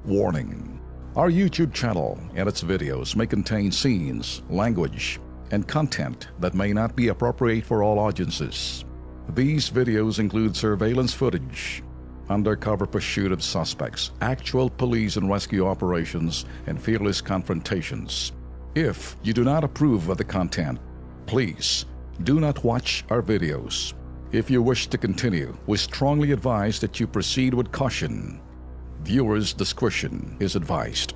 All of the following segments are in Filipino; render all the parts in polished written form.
Warning: our YouTube channel and its videos may contain scenes, language, and content that may not be appropriate for all audiences. These videos include surveillance footage, undercover pursuit of suspects, actual police and rescue operations, and fearless confrontations. If you do not approve of the content, please do not watch our videos. If you wish to continue, we strongly advise that you proceed with caution. Viewers' discretion is advised.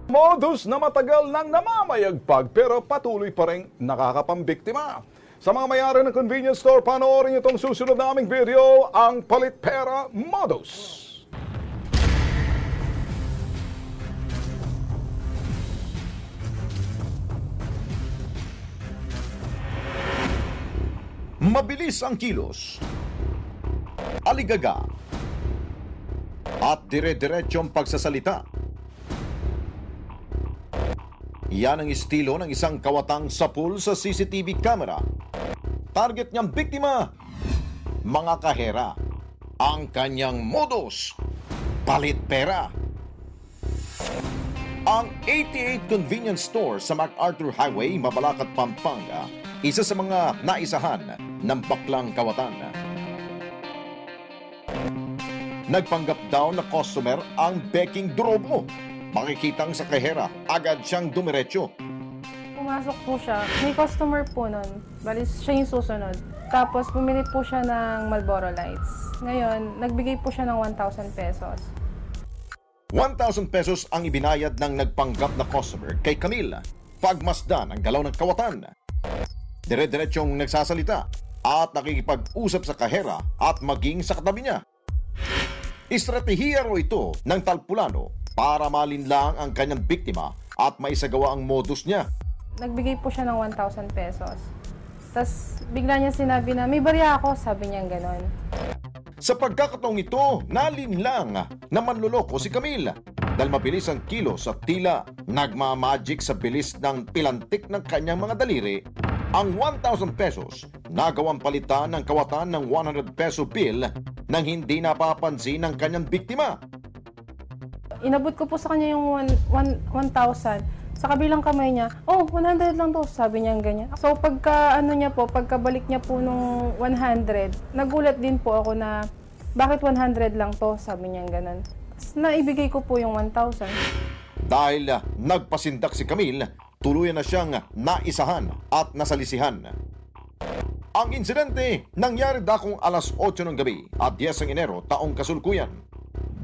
Modus na matagal nang namamayagpag pero patuloy pa rin nakakapambiktima. Sa mga mayari ng convenience store, panoorin itong susunod naming video, ang palit pera modus. Mabilis ang kilos, aligaga, at dire-diretsyong pagsasalita. Yan ang estilo ng isang kawatang sapul sa CCTV camera. Target niyang biktima, mga kahera. Ang kanyang modus, palit pera. Ang 88 convenience store sa MacArthur Highway, Mabalacat, Pampanga, isa sa mga naisahan ng baklang kawatan. Nagpanggap daw na customer ang beking drobo. Makikitang sa kahera, agad siyang dumiretso. Pumasok po siya. May customer po nun. Balis siya yung susunod. Tapos bumili po siya ng Marlboro Lights. Ngayon, nagbigay po siya ng 1,000 pesos. 1,000 pesos ang ibinayad ng nagpanggap na customer kay Camille. Pagmasdan ang galaw ng kawatan. Dire-diretsyong nagsasalita at nakikipag-usap sa kahera at maging sa katabi niya. Estratehiya ro ito ng talpulano para malinlang ang kanyang biktima at maisagawa ang modus niya. Nagbigay po siya ng 1,000 pesos. Tapos bigla niya sinabi na, may barya ako, sabi niya ganon. Sa pagkakataong ito, nalinlang na manloloko si Camille dahil mabilis ang kilos at tila nagmamagic sa bilis ng pilantik ng kanyang mga daliri. Ang 1,000 pesos nagawang palitan ng kawatan ng 100 peso bill nang hindi napapansin ng kanyang biktima. Inabot ko po sa kanya yung 1,000. Sa kabilang kamay niya, oh, 100 lang to, sabi niya ganyan. So pagkabalik niya po nung 100, nagulat din po ako na bakit 100 lang to, sabi niya ganun. Naibigay ko po yung 1,000. Dahil nagpasindak si Camille, tuluyan na siyang naisahan at nasalisihan. Ang insidente nangyari dakong alas 8 ng gabi at 10 ng Enero taong kasulkuyan.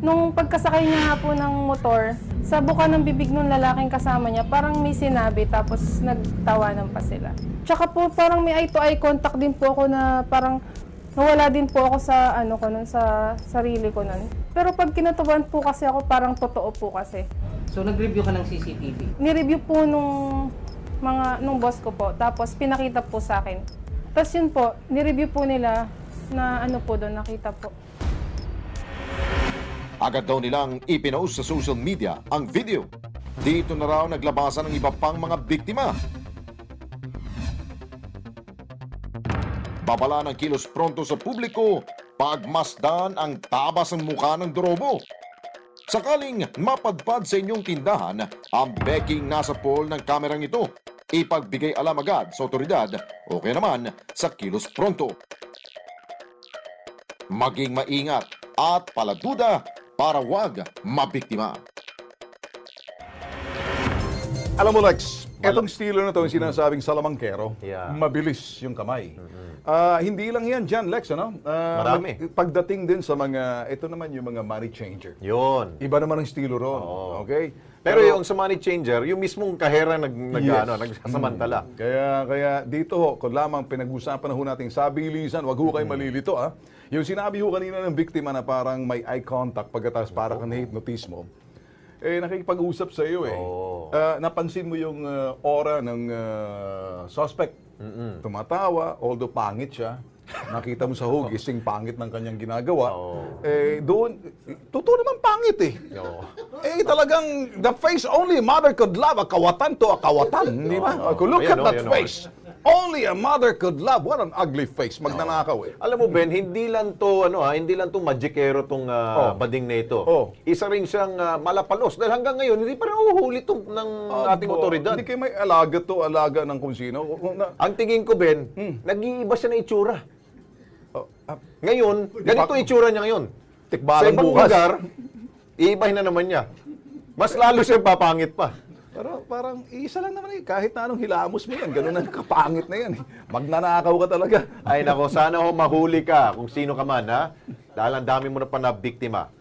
Nung pagkasakay niya nga po ng motor, sa buka ng bibig ng lalaking kasama niya, parang may sinabi tapos nagtawanan pa sila. Tsaka po parang may eye-to-eye contact din po ako na parang nawala din po ako sa sa sarili ko nun. Pero pag kinatuban po kasi ako, parang totoo po kasi. So nag-review ka ng CCTV? Ni-review po nung boss ko po, tapos pinakita po sa akin. Tapos yun po, ni-review po nila na po doon, nakita po. Agad daw nilang ipinost sa social media ang video. Dito na raw naglabasan ng iba pang mga biktima. Babala ng kilos pronto sa publiko, pagmasdan ang tabas ng mukha ng drobo. Sakaling mapadpad sa inyong tindahan ang beking nasa poll ng kamerang ito, ipagbigay alam agad sa otoridad o kaya naman sa kilos pronto. Maging maingat at paladuda para wag mabiktima. Alam mo, Lex, etong estilo na to yung sinasabing salamangkero, Yeah. mabilis yung kamay. Hindi lang yan dyan, Lex, ano? Marami. Pagdating din sa mga, ito naman yung mga money changer. Yun. Iba naman ang estilo ron. Oo. Okay? Pero yung sa money changer, yung mismong kahera nagsasamantala. Kaya dito ho, kung lamang pinag-usapan na ho natin sa bilisan, wag ho kayo malilito, ah. Yung sinabi ho kanina ng biktima na parang may eye contact pagkatapos parang na-hypnotismo, nakikipag-usap sa iyo eh. Oo. Napansin mo yung aura ng suspect. Tumatawa, although pangit siya. Nakita mo sa gising pangit ng kanyang ginagawa. Doon, totoo naman pangit eh. Talagang the face only mother could love. A kawatan to a kawatan. Di ba? Look at that face. Only a mother could love. What an ugly face. Magnanakaw eh. Alam mo, Ben, hindi lang to hindi lang to magikero tong bading na ito. Isa rin siyang malapalos dahil hanggang ngayon hindi pa rin uhuli tong ng ating otoridad. Hindi kayo may alaga ng kung sino. Ang tingin ko, Ben, nag-iiba siya na itsura. Ngayon, ganito itsura niya ngayon. Sa Tikbalang ibang bukas. lugar, iibahin na naman niya. Mas lalo siyang papangit pa. Pero parang isa lang naman eh. Kahit na anong hilamos mo yan, ganun ang kapangit na yan. Magnanakaw ka talaga. Ay nako, sana ho mahuli ka kung sino ka man, ha? Dahil ang dami mo na pa na biktima.